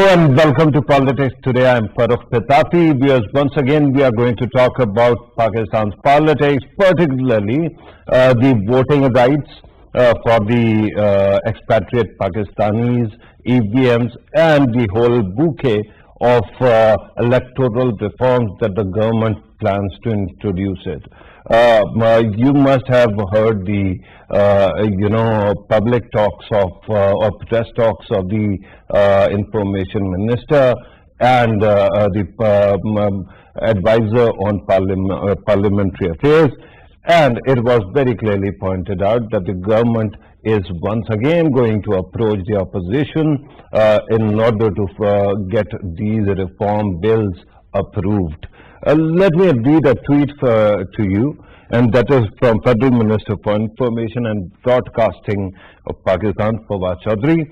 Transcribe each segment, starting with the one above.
and welcome to Politics Today. I am Farrukh Pitafi. Once again, we are going to talk about Pakistan's politics, particularly the voting rights for the expatriate Pakistanis, EVMs, and the whole bouquet of electoral reforms that the government plans to introduce it. You must have heard the public talks of or press talks of the information minister and the advisor on parliamentary affairs, and it was very clearly pointed out that the government is once again going to approach the opposition in order to get these reform bills approved. Let me read a tweet to you, and that is from Federal Minister for Information and Broadcasting of Pakistan, Fawad Chaudhry.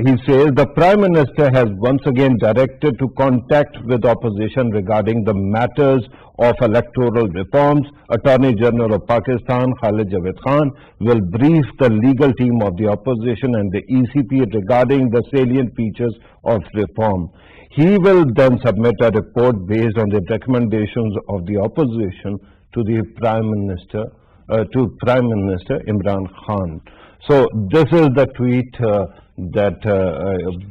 He says, the Prime Minister has once again directed to contact with opposition regarding the matters of electoral reforms. Attorney General of Pakistan, Khalid Javed Khan, will brief the legal team of the opposition and the ECP regarding the salient features of reform. He will then submit a report based on the recommendations of the opposition to the Prime Minister, Imran Khan. So this is the tweet that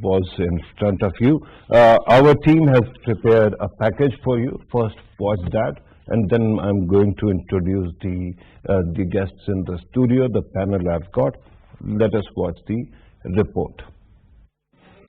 was in front of you. Our team has prepared a package for you. First, watch that, and then I'm going to introduce the guests in the studio, the panel I've got. Let us watch the report.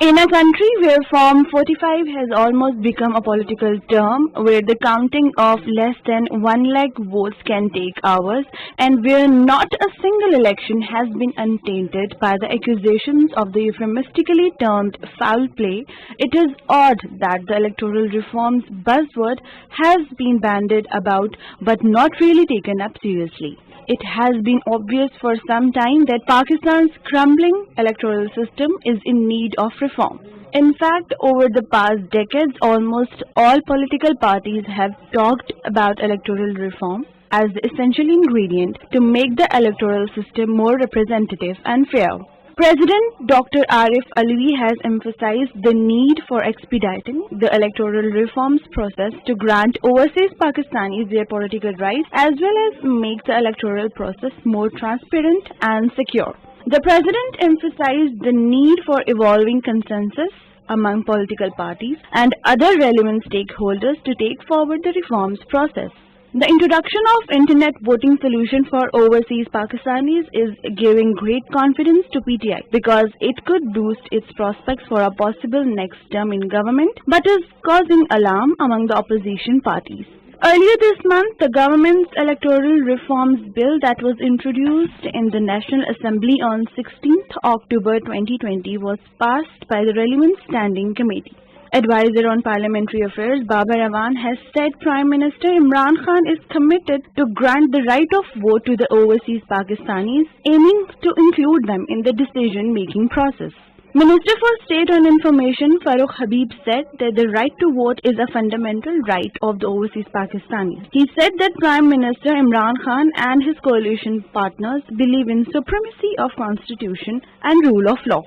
In a country where Form 45 has almost become a political term, where the counting of less than 1 lakh votes can take hours, and where not a single election has been untainted by the accusations of the euphemistically termed foul play, it is odd that the electoral reforms buzzword has been bandied about but not really taken up seriously. It has been obvious for some time that Pakistan's crumbling electoral system is in need of reform. In fact, over the past decades, almost all political parties have talked about electoral reform as the essential ingredient to make the electoral system more representative and fair. President Dr. Arif Alvi has emphasized the need for expediting the electoral reforms process to grant overseas Pakistanis their political rights as well as make the electoral process more transparent and secure. The President emphasized the need for evolving consensus among political parties and other relevant stakeholders to take forward the reforms process. The introduction of Internet voting solution for overseas Pakistanis is giving great confidence to PTI because it could boost its prospects for a possible next term in government, but is causing alarm among the opposition parties. Earlier this month, the government's electoral reforms bill that was introduced in the National Assembly on 16th October 2020 was passed by the relevant standing committee. Advisor on Parliamentary Affairs Babar Awan has said Prime Minister Imran Khan is committed to grant the right of vote to the overseas Pakistanis, aiming to include them in the decision-making process. Minister for State on Information Farrukh said that the right to vote is a fundamental right of the overseas Pakistanis. He said that Prime Minister Imran Khan and his coalition partners believe in supremacy of constitution and rule of law.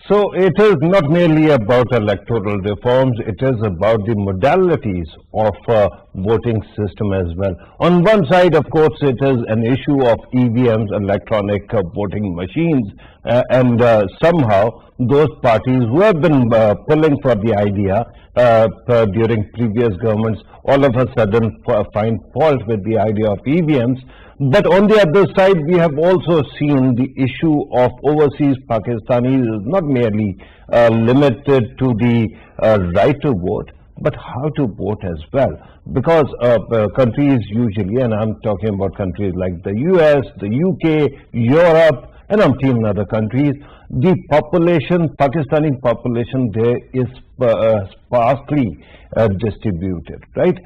So it is not merely about electoral reforms, it is about the modalities of voting system as well. On one side, of course, it is an issue of EVMs, electronic voting machines, and somehow those parties who have been pulling for the idea during previous governments all of a sudden find fault with the idea of EVMs. But on the other side, we have also seen the issue of overseas Pakistanis is not merely limited to the right to vote, but how to vote as well. Because countries usually, and I'm talking about countries like the US, the UK, Europe, and umpteen other countries, the population, Pakistani population there is sparsely distributed, right?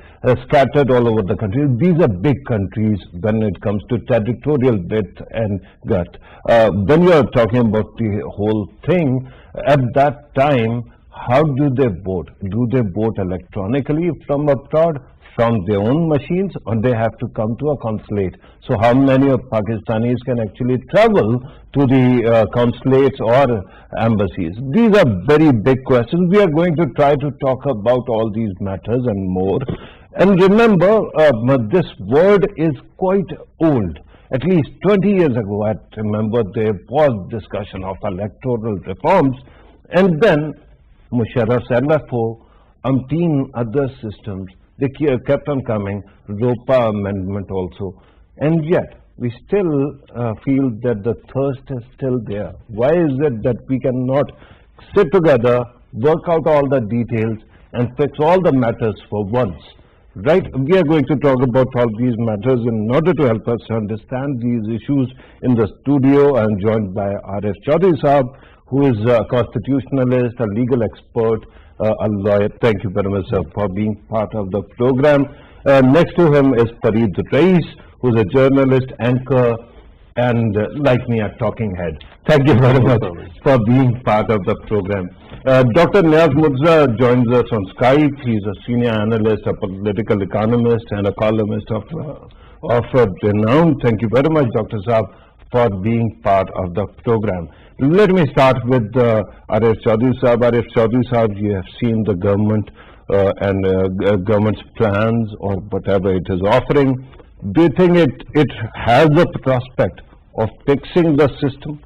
Scattered all over the country. These are big countries when it comes to territorial width and girth. When you are talking about the whole thing, at that time, how do they vote? Do they vote electronically from abroad? from their own machines, or they have to come to a consulate. So how many of Pakistanis can actually travel to the consulates or embassies? These are very big questions. We are going to try to talk about all these matters and more. And remember, this word is quite old. At least 20 years ago, I remember there was discussion of electoral reforms, and then Musharraf said for umpteen other systems, they kept on coming, ROPA amendment also, and yet we still feel that the thirst is still there. Why is it that we cannot sit together, work out all the details, and fix all the matters for once? Right, we are going to talk about all these matters. In order to help us understand these issues in the studio, I am joined by R.S. Chaudhary Saab, who is a constitutionalist, a legal expert, a lawyer. Thank you very much, sir, for being part of the program. Next to him is Fareed Rais, who is a journalist, anchor, and like me, a talking head. Thank you very much for being part of the program. Dr. Niaz Murza joins us on Skype. He's a senior analyst, a political economist, and a columnist of renown. Thank you very much, Dr. Saab, for being part of the program. Let me start with R.S. Chaudhary Saab. R.S. Chaudhary Saab, you have seen the government and government's plans or whatever it is offering. Do you think it has the prospect of fixing the system?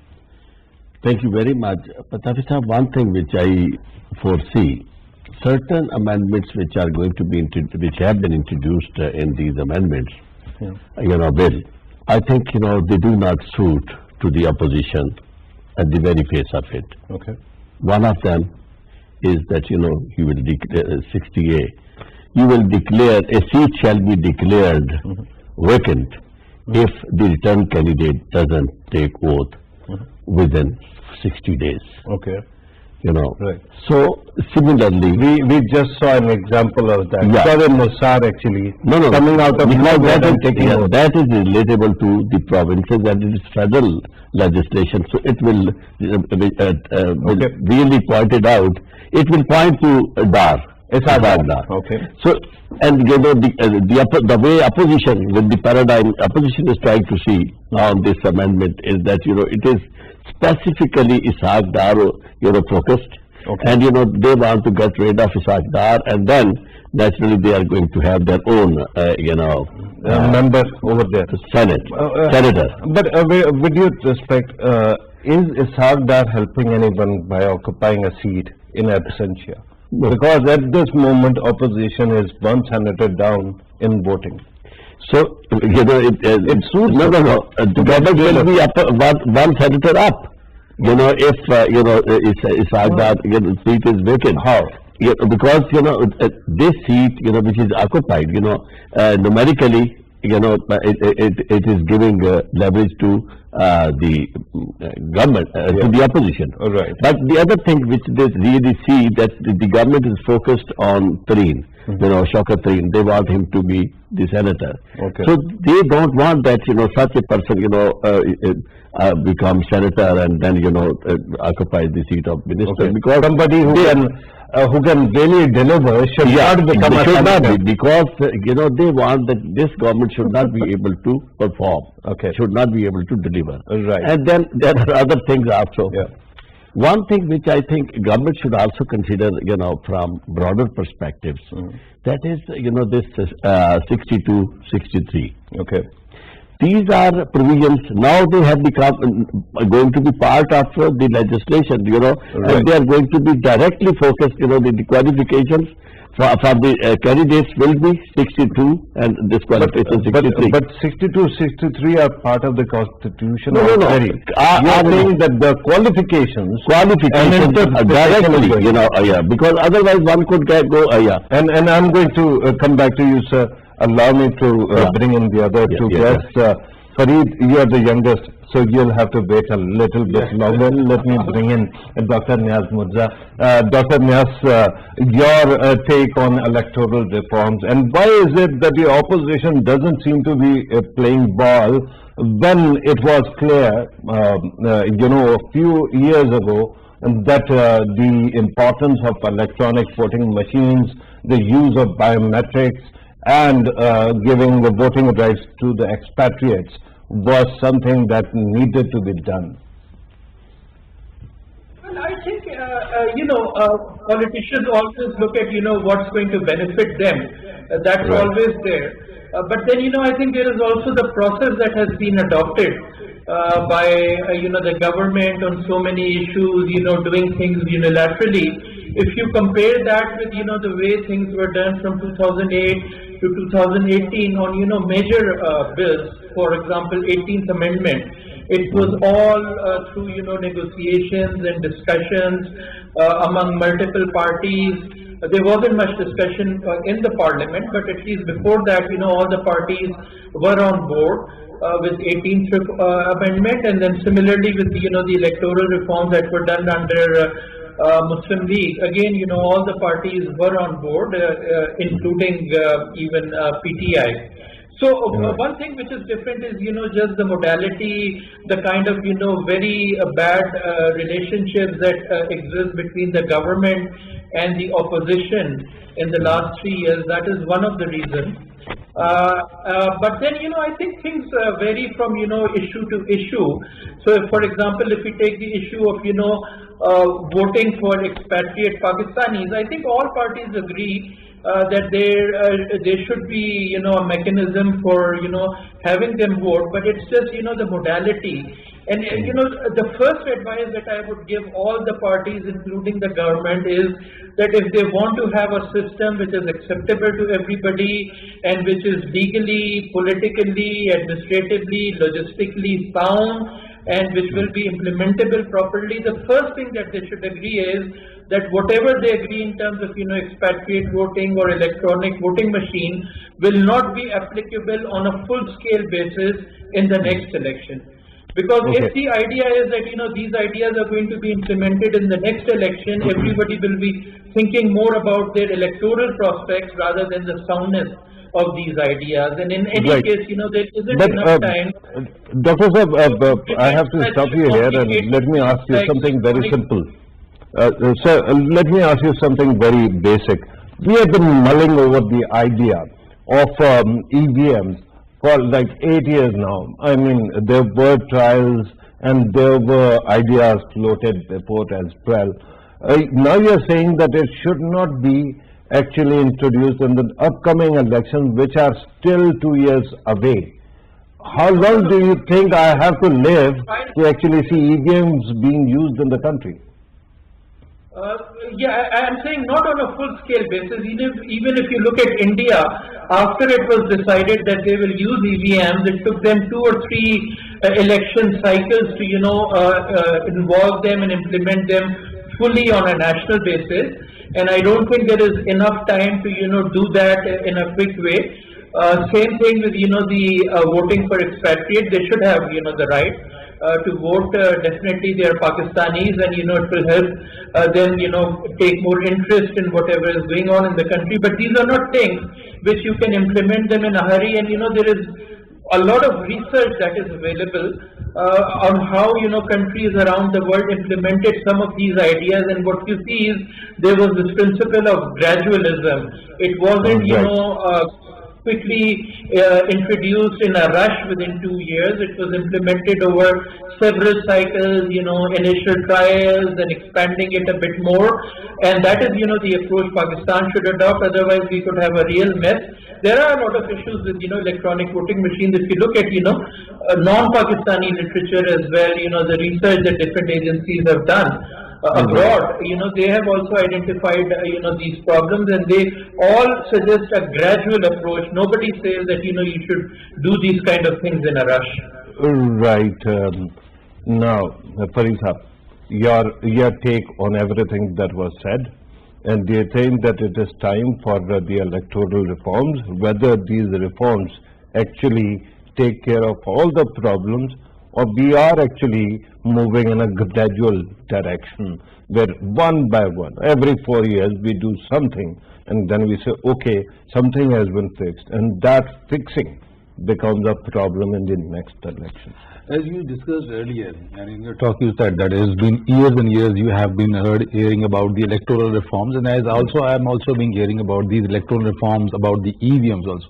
Thank you very much. Pitafi sahab, one thing which I foresee, certain amendments which are going to be which have been introduced in these amendments, bill, I think they do not suit to the opposition at the very face of it. Okay. One of them is that you will declare 60A. You will declare a seat shall be declared vacant if the return candidate doesn't take oath within 60 days. Okay. Right. So similarly, we just saw an example of that. Yeah. Southern Mossad actually no, coming out of that is relatable to the provinces and it is federal legislation. So it will really pointed out. It will point to Dar. Okay. So, and the way opposition, with the paradigm opposition is trying to see on this amendment is that it is specifically Ishaq Dar focused, and they want to get rid of Ishaq Dar, and then naturally they are going to have their own member over there, senator. But with due respect, is Ishaq Dar helping anyone by occupying a seat in absentia? Because at this moment, opposition is one senator down in voting. So, it suits. No. The government will be up, one senator up. If Ishaq Dar seat is vacant. How? Because this seat, which is occupied, numerically, it is giving leverage to the government, to the opposition. Right. But the other thing which they really see that the government is focused on Tareen, Shaukat Tareen. They want him to be the senator. Okay. So they don't want that such a person become senator and then occupy the seat of minister, because somebody who can really deliver should not become a senator. Because they want that this government should not be able to perform. Okay. Should not be able to deliver. Right. And then there are other things also. Yeah. One thing which I think government should also consider, from broader perspectives, that is, this 62, 63. Okay. These are provisions. Now they have become going to be part of the legislation, Right. and they are going to be directly focused, the qualifications for the candidates will be 62 and disqualification 63. But 62, 63 are part of the Constitution. No. You are saying that the qualifications directly, because otherwise one could go, And I'm going to come back to you, sir. Allow me to bring in the other two guests. Fareed, you are the youngest, so you'll have to wait a little bit longer. Let me bring in Dr. Niaz Murza. Dr. Niaz, your take on electoral reforms, and why is it that the opposition doesn't seem to be playing ball when it was clear, a few years ago, that the importance of electronic voting machines, the use of biometrics, and giving the voting rights to the expatriates was something that needed to be done? Well, I think, politicians always look at, what's going to benefit them. That's Right. always there. But then, I think there is also the process that has been adopted by, the government on so many issues, doing things unilaterally. If you compare that with, the way things were done from 2008 to 2018 on, major bills, for example, 18th Amendment, it was all through, negotiations and discussions among multiple parties. There wasn't much discussion in the parliament, but at least before that, all the parties were on board with 18th Amendment, and then similarly with, the electoral reforms that were done under Muslim League. Again, all the parties were on board, including even PTI. So one thing which is different is, just the modality, the kind of, very bad relationships that exist between the government and the opposition in the last 3 years. That is one of the reasons. But then, I think things vary from, issue to issue. So, if, for example, if we take the issue of, voting for expatriate Pakistanis, I think all parties agree that there should be, a mechanism for, having them vote, but it's just, the modality. And, the first advice that I would give all the parties, including the government, is that if they want to have a system which is acceptable to everybody and which is legally, politically, administratively, logistically sound, and which will be implementable properly, the first thing that they should agree is that whatever they agree in terms of, expatriate voting or electronic voting machine will not be applicable on a full-scale basis in the next election. Because if the idea is that, these ideas are going to be implemented in the next election, everybody will be thinking more about their electoral prospects rather than the soundness of these ideas. And in any case, there isn't enough time. Dr. Saab, I have to stop you here and let me ask you something very simple. Sir, let me ask you something very basic. We have been mulling over the idea of EVMs for like 8 years now. I mean, there were trials and there were ideas floated before as well. Now you're saying that it should not be actually introduced in the upcoming elections, which are still 2 years away. How long do you think I have to live to actually see EVMs being used in the country? I am saying not on a full-scale basis. Even if you look at India, after it was decided that they will use EVMs, it took them 2 or 3 election cycles to, involve them and implement them fully on a national basis. And I don't think there is enough time to, do that in a quick way. Same thing with, the voting for expatriate. They should have, the right to vote. Definitely they are Pakistanis, and, it will help them, take more interest in whatever is going on in the country. But these are not things which you can implement them in a hurry. And, there is a lot of research that is available on how, countries around the world implemented some of these ideas. And what you see is there was this principle of gradualism. It wasn't, quickly introduced in a rush within 2 years. It was implemented over several cycles, initial trials, and expanding it a bit more. And that is, the approach Pakistan should adopt. Otherwise, we could have a real mess. There are a lot of issues with, electronic voting machines. If you look at, non-Pakistani literature as well, the research that different agencies have done abroad, they have also identified, these problems, and they all suggest a gradual approach. Nobody says that, you should do these kind of things in a rush. Right. Now, Farrukh, your take on everything that was said, and do you think that it is time for the electoral reforms, whether these reforms actually take care of all the problems, or we are actually moving in a gradual direction where one by one, every 4 years we do something and then we say, okay, something has been fixed, and that fixing becomes a problem in the next election? As you discussed earlier, and in your talk you said that it has been years and years you have been hearing about the electoral reforms, and as also I am also being hearing about these electoral reforms, about the EVMs also.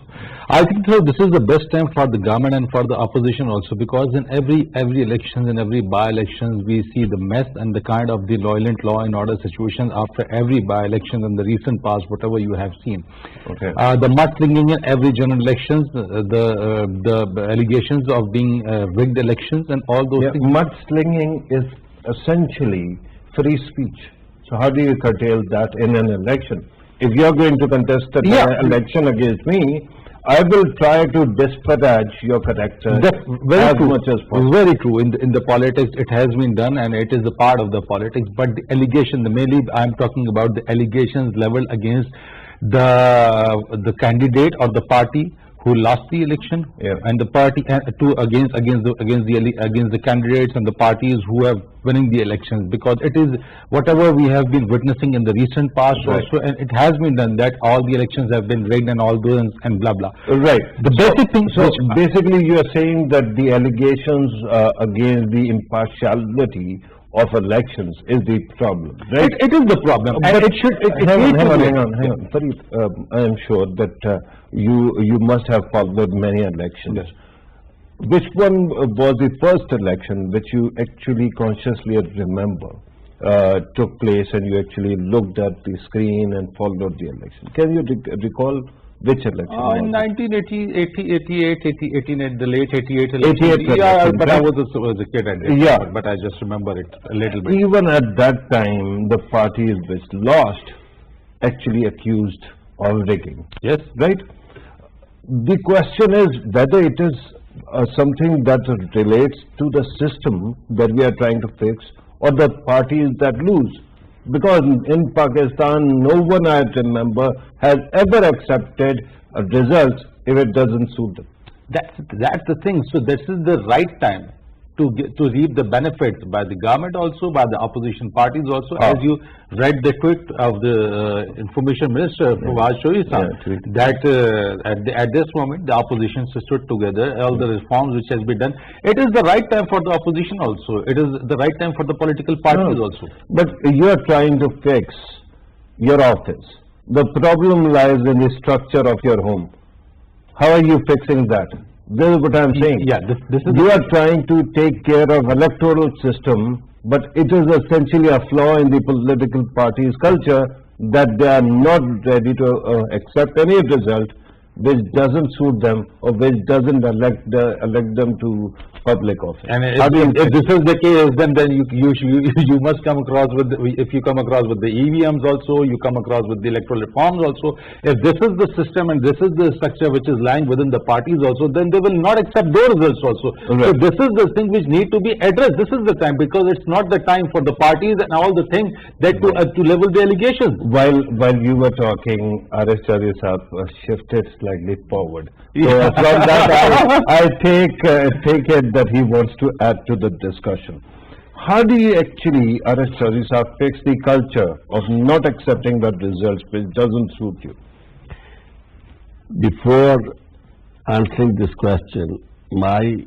I think so this is the best time for the government and for the opposition also, because in every elections and every by-elections we see the mess and the kind of the violent law and order situation after every by-election in the recent past, whatever you have seen. Okay. The mudslinging in every general elections, the allegations of being rigged elections and all those things. Mudslinging is essentially free speech. So how do you curtail that in an election? If you are going to contest an election against me, I will try to disparage your character as much as possible. Very true. In the politics, it has been done, and it is a part of the politics. But the allegation, mainly, I am talking about the allegations leveled against the candidate or the party who lost the election, and the party against the candidates and the parties who have winning the elections, because it is whatever we have been witnessing in the recent past also, and it has been done that all the elections have been rigged and all those and blah blah. Right. The basic thing. So basically, you are saying that the allegations against the impartiality of elections is the problem, right? It is the problem, and it should. Hang on. Farid, I am sure that you must have followed many elections. Yes. Which one was the first election which you actually consciously remember took place, and you actually looked at the screen and followed the election? Can you recall which election? In 1988, the late 88 election. 88 yeah, election, but right? I was a kid at that Yeah. time, but I just remember it a little bit. Even at that time, the parties which lost actually accused of rigging. Yes. Right? The question is whether it is something that relates to the system that we are trying to fix, or the parties that lose. Because in Pakistan, no one I remember has ever accepted results if it doesn't suit them. That's the thing. So this is the right time to reap the benefits by the government also, by the opposition parties also. As you read the tweet of the information minister, Fawaz Shoaib, that at this moment the opposition stood together, all the reforms which has been done. It is the right time for the opposition also. It is the right time for the political parties also. But you are trying to fix your office. The problem lies in the structure of your home. How are you fixing that? This is what I am saying. Yeah, this is. You are trying to take care of electoral system, but it is essentially a flaw in the political party's culture that they are not ready to accept any result which doesn't suit them or which doesn't elect them to public office. And if this is the case, then you must come across with if you come across with the EVMs also, you come across with the electoral reforms also. If this is the system and this is the structure which is lying within the parties also, then they will not accept those results also. Right. So this is the thing which need to be addressed. This is the time, because it's not the time for the parties and all the things that to level the allegations. While you were talking, R.S. Chowdhury Sahab shifted slightly forward. So from that, I take it that he wants to add to the discussion. How do you actually, R.S. Chowdhury Sahab, fix the culture of not accepting the results which doesn't suit you? Before answering this question, my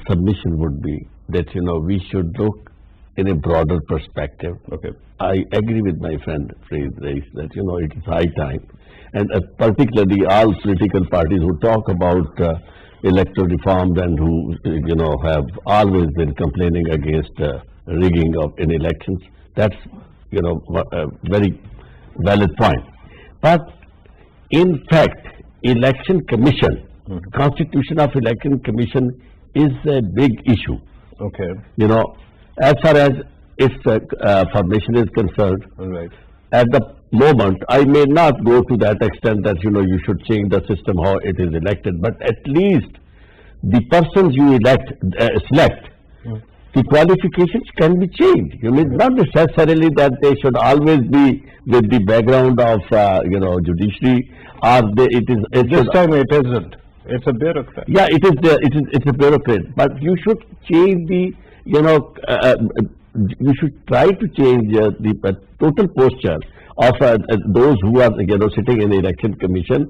submission would be that, we should look in a broader perspective. Okay. I agree with my friend Farid Rais that, it is high time. And particularly all political parties who talk about electoral reforms and who, have always been complaining against rigging of in elections. That's, a very valid point. But in fact, election commission, constitution of election commission is a big issue. Okay. As far as its formation is concerned, Right. at the moment, I may not go to that extent that, you should change the system how it is elected, but at least the persons you select, the qualifications can be changed. Not necessarily that they should always be with the background of, judiciary, or This time it isn't. It's a bureaucrat. Yeah, it's a bureaucrat, but you should change the, you should try to change the total posture of those who are, sitting in the election commission,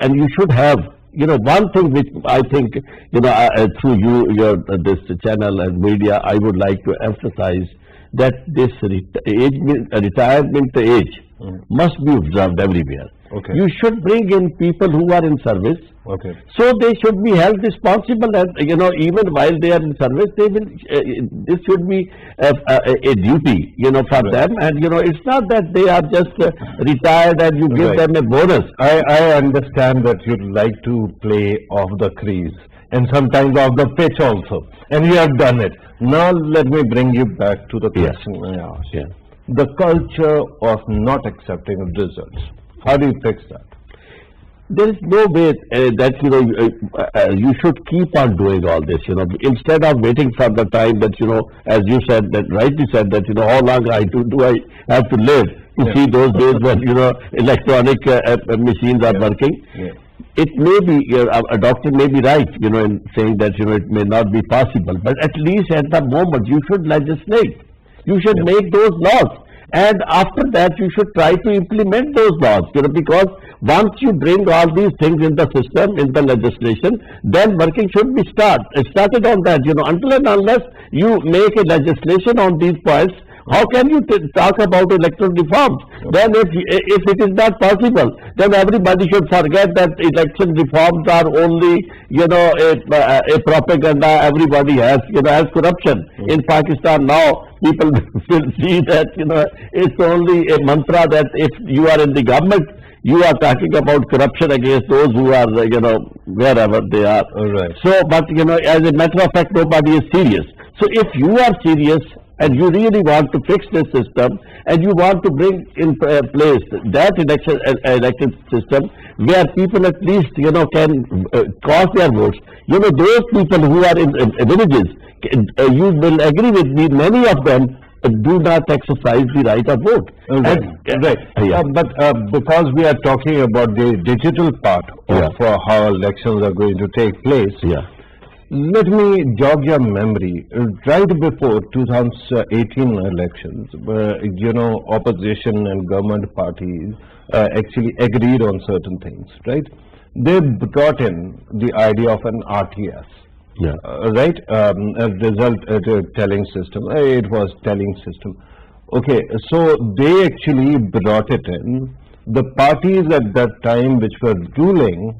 and you should have, one thing which I think, through your this channel and media, I would like to emphasize that this retirement age must be observed everywhere. Okay. You should bring in people who are in service. Okay. So they should be held responsible, and even while they are in service, they will. This should be a duty, for them. And it's not that they are just retired and you give them a bonus. I understand that you'd like to play off the crease and sometimes off the pitch also, and you have done it. Now let me bring you back to the question I asked. Yeah. The culture of not accepting results. How do you fix that? There is no way that you should keep on doing all this. Instead of waiting for the time that as you said, that rightly said, that how long do I have to live to see those days when electronic machines are working. Yeah. It may be a doctor may be right, in saying that it may not be possible, but at least at the moment you should legislate. You should make those laws. And after that, you should try to implement those laws, because once you bring all these things in the system, in the legislation, then working should be started on that. Until and unless you make a legislation on these points, how can you talk about electoral reforms? Then if it is not possible, then everybody should forget that election reforms are only, a propaganda everybody has, as corruption. In Pakistan now, people will see that, it's only a mantra that if you are in the government, you are talking about corruption against those who are, wherever they are. Right. So, but, as a matter of fact, nobody is serious. So if you are serious, and you really want to fix this system, and you want to bring in place that election system where people at least can cast their votes. Those people who are in villages, you will agree with me, many of them do not exercise the right of vote. But because we are talking about the digital part of how elections are going to take place, let me jog your memory. Right before 2018 elections, opposition and government parties actually agreed on certain things, right? They brought in the idea of an RTS, a result telling system. It was telling system. Okay, so they actually brought it in. The parties at that time which were ruling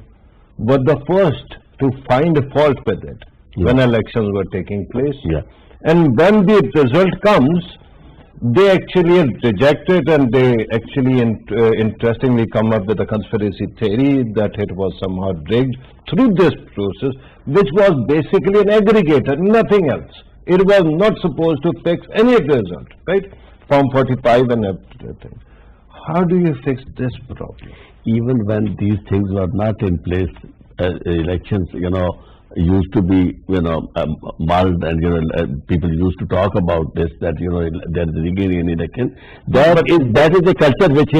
were the first to find a fault with it when elections were taking place. And when the result comes, they actually reject it, and they actually interestingly come up with a conspiracy theory that it was somehow rigged through this process, which was basically an aggregator, nothing else. It was not supposed to fix any result, right? Form 45 and everything. How do you fix this problem? Even when these things were not in place, elections, used to be, mulled, and people used to talk about this, that, there is rigging in election. That is a culture which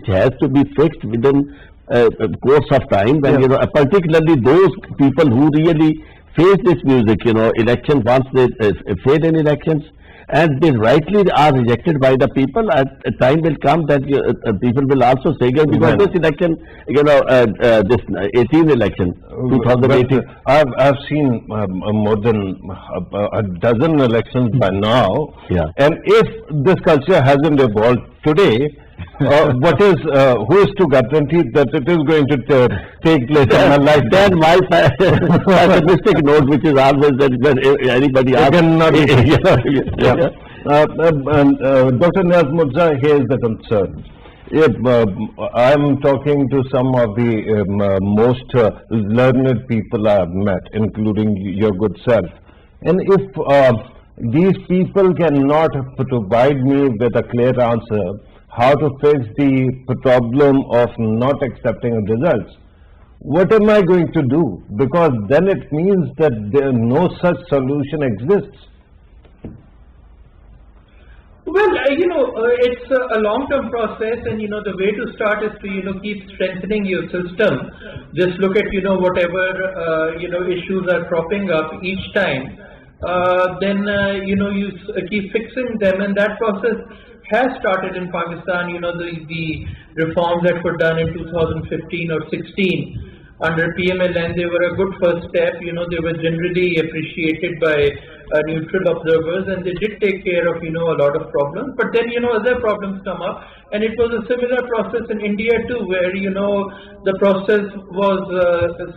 has to be fixed within a course of time, when, particularly those people who really face this music, elections, once they fail in elections, and they rightly are rejected by the people, and a time will come that people will also say, because this election, this 18 election, 2018. I've seen more than a dozen elections by now, and if this culture hasn't evolved today, who is to guarantee that it is going to take place in my life? Then my pessimistic note, which is always that when anybody asks, Dr. Niaz Mirza, here is the concern. If I'm talking to some of the most learned people I've met, including your good self, and if these people cannot provide me with a clear answer how to fix the problem of not accepting results, what am I going to do? Because then it means that no such solution exists. Well, it's a long-term process, and the way to start is to keep strengthening your system. Just look at whatever issues are cropping up each time. Then you keep fixing them, and that process has started in Pakistan. The reforms that were done in 2015 or 16. under PMLN, they were a good first step. They were generally appreciated by neutral observers, and they did take care of, a lot of problems. But then, other problems come up, and it was a similar process in India too, where, the process was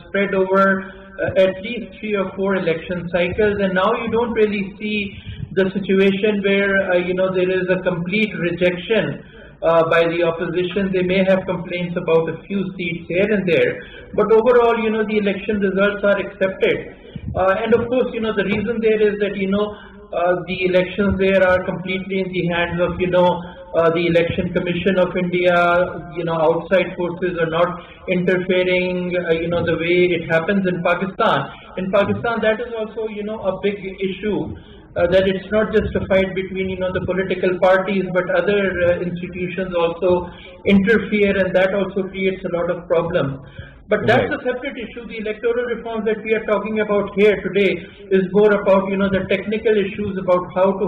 spread over at least 3 or 4 election cycles, and now you don't really see the situation where, there is a complete rejection by the opposition. They may have complaints about a few seats here and there, but overall, the election results are accepted. And of course, the reason there is that, the elections there are completely in the hands of, the Election Commission of India. Outside forces are not interfering, the way it happens in Pakistan. In Pakistan, that is also, a big issue. That it's not just a fight between the political parties, but other institutions also interfere, and that also creates a lot of problems. But that's a separate issue. The electoral reforms that we are talking about here today is more about the technical issues about how to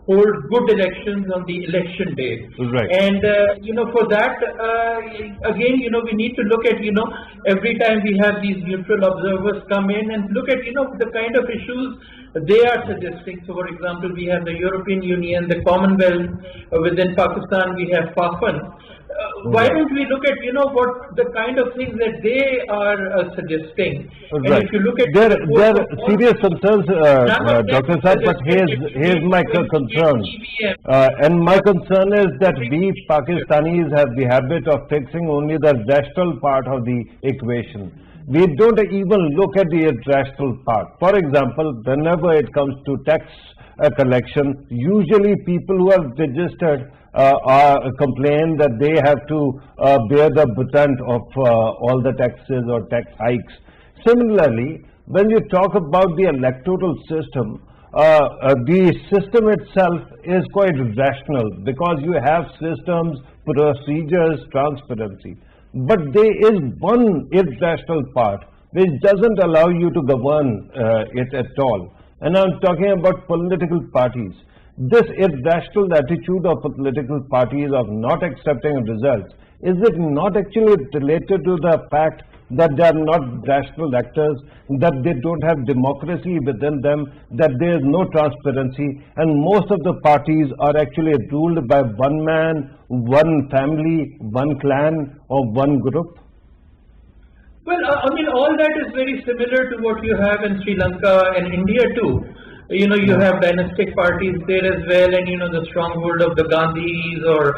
hold good elections on the election day. Right. And for that, again, we need to look at every time we have these neutral observers come in and look at the kind of issues they are suggesting. So, for example, we have the European Union, the Commonwealth. Within Pakistan, we have PAFAN. Why don't we look at what the kind of things that they are suggesting? Right. And if you look at there are serious concerns, Dr. Saab, but here's my concern. And my concern is that we Pakistanis have the habit of fixing only the rational part of the equation. We don't even look at the irrational part. For example, whenever it comes to tax collection, usually people who are registered complain that they have to bear the brunt of all the taxes or tax hikes. Similarly, when you talk about the electoral system, the system itself is quite rational because you have systems, procedures, transparency. But there is one irrational part which doesn't allow you to govern it at all. And I'm talking about political parties. This irrational attitude of political parties of not accepting results, is it not actually related to the fact that they are not rational actors, that they don't have democracy within them, that there is no transparency, and most of the parties are actually ruled by one man, one family, one clan, or one group? Well, all that is very similar to what you have in Sri Lanka and India too. You have dynastic parties there as well, and the stronghold of the Gandhis or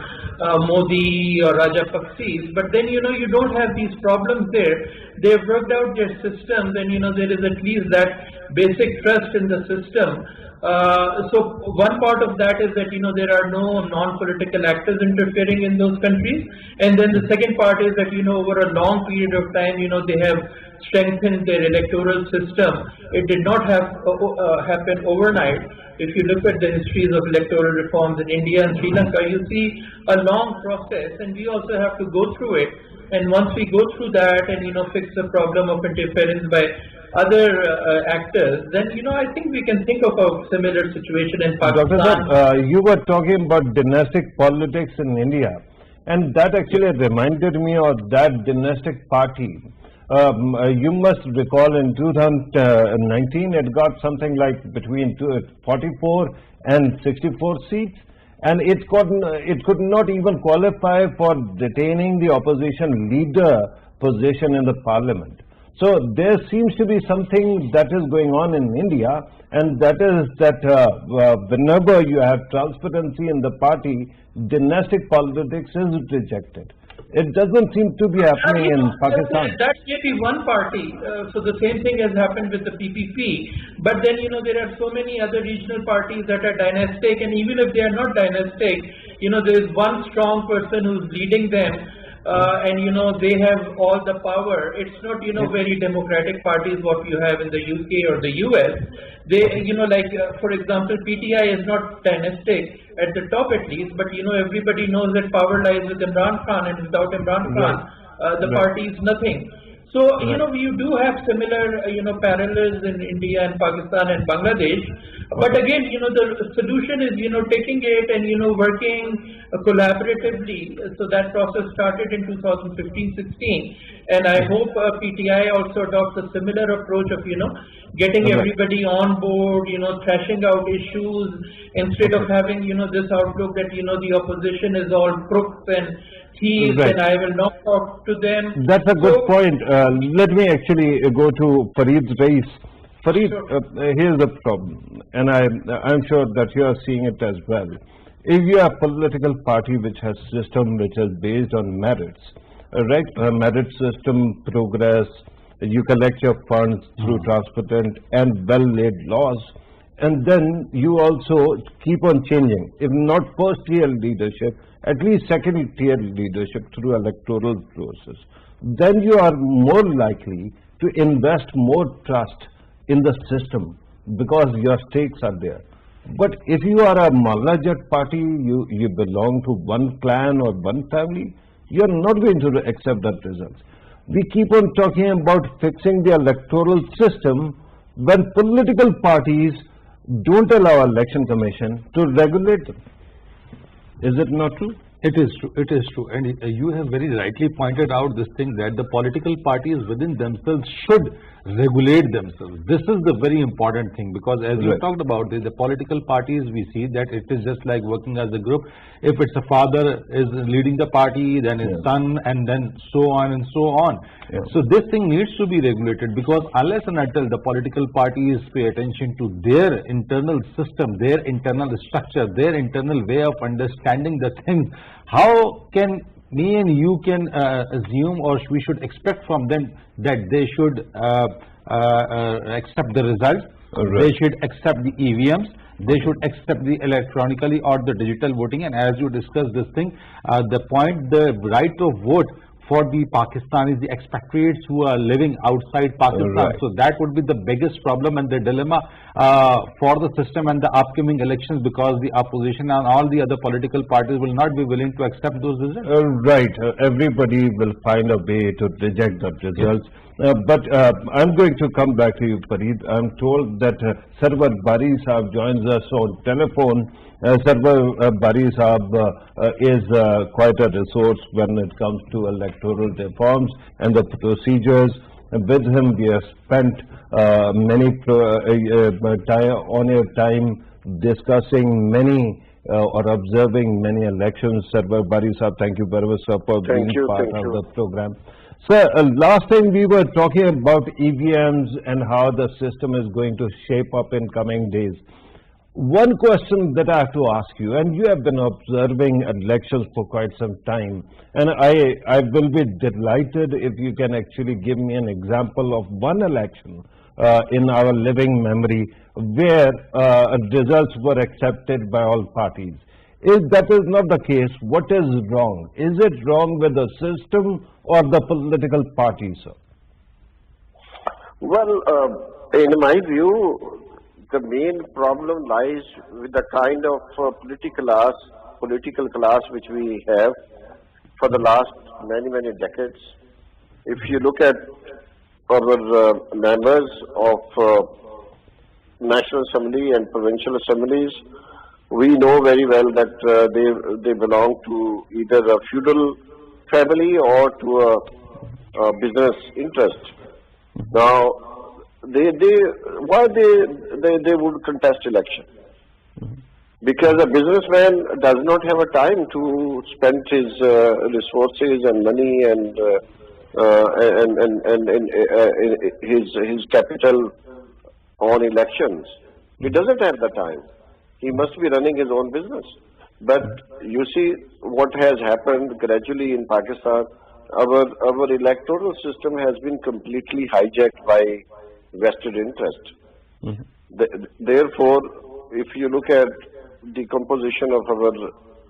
Modi or Rajapakses. But then you don't have these problems there. They've worked out their systems, and there is at least that basic trust in the system. So one part of that is that there are no non-political actors interfering in those countries, and then the second part is that over a long period of time they have strengthened their electoral system. It did not have happen overnight. If you look at the histories of electoral reforms in India and Sri Lanka, you see a long process, and we also have to go through it. And once we go through that and fix the problem of interference by other actors, then I think we can think of a similar situation in Pakistan. Dr. Saab, you were talking about dynastic politics in India, and that actually reminded me of that dynastic party. You must recall in 2019 it got something like between 44 and 64 seats, and it could not even qualify for retaining the opposition leader position in the parliament. So there seems to be something that is going on in India, and that is that whenever you have transparency in the party, dynastic politics is rejected. It doesn't seem to be happening in Pakistan. That's maybe one party. So the same thing has happened with the PPP. But then, there are so many other regional parties that are dynastic, and even if they are not dynastic, there is one strong person who's leading them. And they have all the power. It's not very democratic parties what you have in the UK or the US. They for example, PTI is not dynastic at the top at least, but everybody knows that power lies with Imran Khan, and without Imran Khan the party is nothing. So you do have similar parallels in India and Pakistan and Bangladesh, But again, the solution is, taking it and, working collaboratively. So that process started in 2015-16. And I hope PTI also adopts a similar approach of, getting everybody on board, thrashing out issues instead of having, this outlook that, the opposition is all crooks and thieves and I will not talk to them. That's a good point. Let me actually go to Fareed's race. Fareed, here's the problem, and I'm sure that you are seeing it as well. If you are a political party which has system which is based on merits, merit system, progress, you collect your funds through transparent and well-laid laws, and then you also keep on changing, if not first-tier leadership, at least second-tier leadership through electoral process. Then you are more likely to invest more trust in the system because your stakes are there. But if you are a Malajat party, you belong to one clan or one family, you are not going to accept that results. We keep on talking about fixing the electoral system when political parties don't allow election commission to regulate them. Is it not true? It is true. It is true. And you have very rightly pointed out this thing that the political parties within themselves should regulate themselves. This is the very important thing, because as you talked about the political parties, we see that it is just like working as a group. If it's a father is leading the party, then his son, and then so on and so on. So this thing needs to be regulated, because unless and until the political parties pay attention to their internal system, their internal structure, their internal way of understanding the things, how can me and you can assume, or we should expect from them that they should accept the results, they should accept the EVMs, they should accept the electronically or the digital voting. And as you discussed this thing, the right to vote for the Pakistanis, the expatriates who are living outside Pakistan. So that would be the biggest problem and the dilemma for the system and the upcoming elections, because the opposition and all the other political parties will not be willing to accept those results. Everybody will find a way to reject the results. But I'm going to come back to you, Fareed. I'm told that Sarwar Bari Saab joins us on telephone. Sarwar Bari Saab is quite a resource when it comes to electoral reforms and the procedures. With him, we have spent many time discussing many or observing many elections. Sarwar Bari Saab, thank you very much, sir, for being part of the program. Sir, last time we were talking about EVMs and how the system is going to shape up in coming days. One question that I have to ask you, and you have been observing elections for quite some time, and I will be delighted if you can actually give me an example of one election in our living memory where results were accepted by all parties. If that is not the case, what is wrong? Is it wrong with the system or the political party, sir? Well, in my view, the main problem lies with the kind of political class which we have for the last many decades. If you look at our members of National Assembly and Provincial Assemblies, we know very well that they belong to either a feudal family or to a business interest. Now, why they would contest election? Because a businessman does not have a time to spend his resources and money and his capital on elections. He doesn't have the time. He must be running his own business. But you see what has happened gradually in Pakistan. Our electoral system has been completely hijacked by vested interest. Therefore, if you look at the composition of our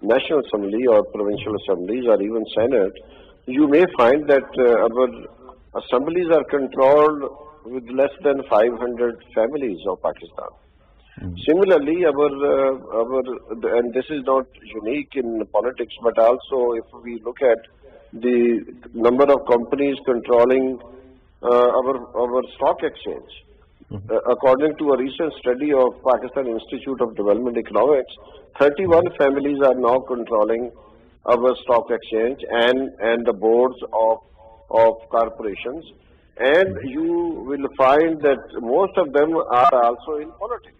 National Assembly or Provincial Assemblies or even Senate, you may find that our assemblies are controlled with less than 500 families of Pakistan. Similarly, and this is not unique in politics, but also if we look at the number of companies controlling our stock exchange, according to a recent study of Pakistan Institute of Development Economics, 31 families are now controlling our stock exchange and the boards of corporations. And you will find that most of them are also in politics.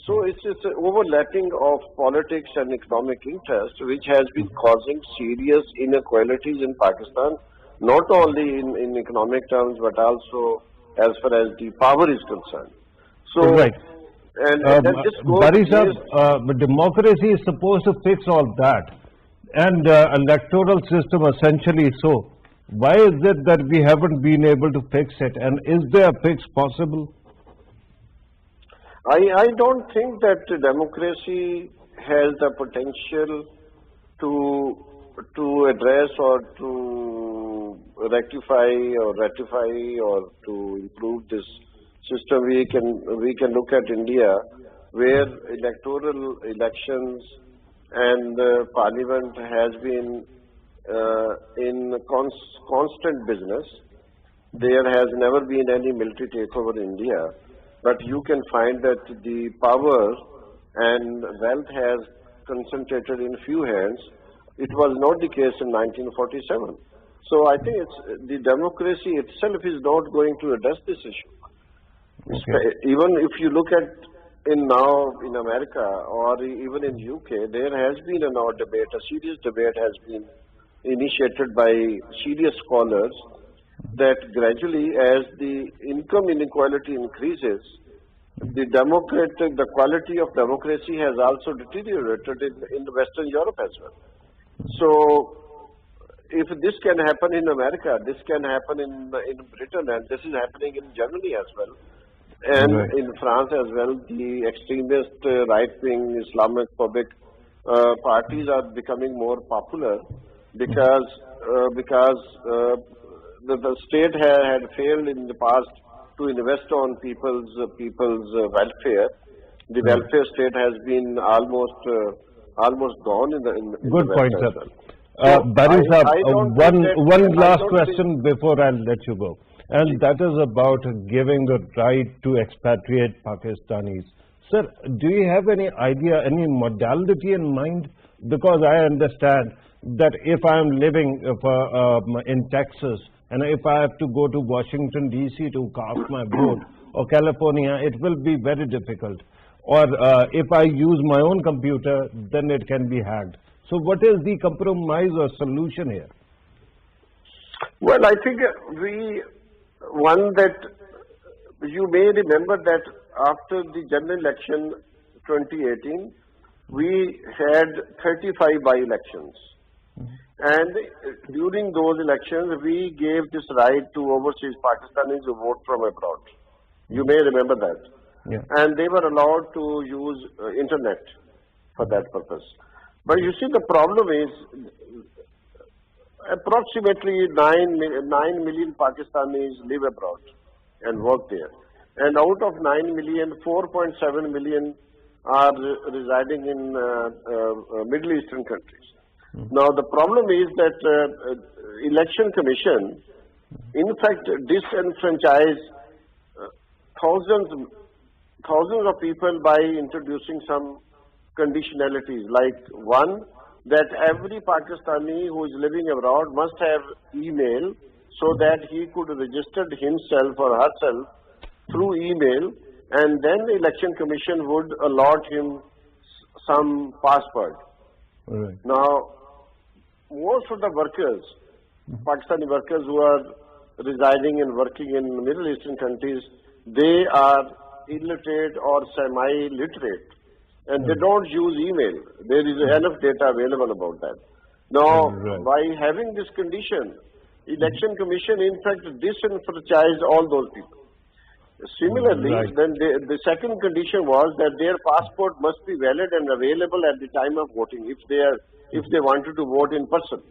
So it's an overlapping of politics and economic interest which has been causing serious inequalities in Pakistan, not only in economic terms but also as far as the power is concerned. So, Right. and then this goes Bari against- Sahab, democracy is supposed to fix all that, and electoral system essentially so. Why is it that we haven't been able to fix it, and is there a fix possible? I don't think that democracy has the potential to address or to rectify or ratify or to improve this system. We can look at India, where electoral elections and parliament has been in constant business. There has never been any military takeover in India, but you can find that the power and wealth has concentrated in few hands. It was not the case in 1947. So I think the democracy itself is not going to address this issue. Okay. Even if you look at now in America or even in UK, there has been a debate, a serious debate has been initiated by serious scholars that gradually as the income inequality increases, the quality of democracy has also deteriorated in Western Europe as well. So if this can happen in America, this can happen in Britain, and this is happening in Germany as well. And Right. in France as well, the extremist right-wing Islamophobic parties are becoming more popular because the state had failed in the past to invest on people's welfare. The welfare state has been almost gone in the Good West point, as sir. well. Bari I Sahab, don't think that- one I last don't question before I let you go, and that is about giving the right to expatriate Pakistanis. Sir, do you have any idea, any modality in mind? Because I understand that if I am living in Texas and if I have to go to Washington DC to cast my vote, or California, it will be very difficult. Or if I use my own computer, then it can be hacked. So what is the compromise or solution here? Well, I think one that you may remember that after the general election 2018, we had 35 by-elections. And during those elections, we gave this right to overseas Pakistanis to vote from abroad. You may remember that. Yeah. And they were allowed to use internet for that purpose. But you see, the problem is approximately 9 million Pakistanis live abroad and work there. And out of 9 million, 4.7 million are residing in Middle Eastern countries. Now, the problem is that Election Commission, in fact, disenfranchise thousands of people by introducing some conditionalities, like one, that every Pakistani who is living abroad must have email so that he could register himself or herself through email, and then the Election Commission would allot him some password. Right. Now, most of the workers, Pakistani workers who are residing and working in Middle Eastern countries, they are illiterate or semi-literate, and they don't use email. There is enough data available about that. Now, Right. by having this condition, Election Commission in fact disenfranchised all those people. Similarly, Right. then the second condition was that their passport must be valid and available at the time of voting if they wanted to vote in person.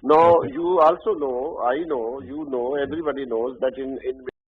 Now, you also know, I know, you know, everybody knows that in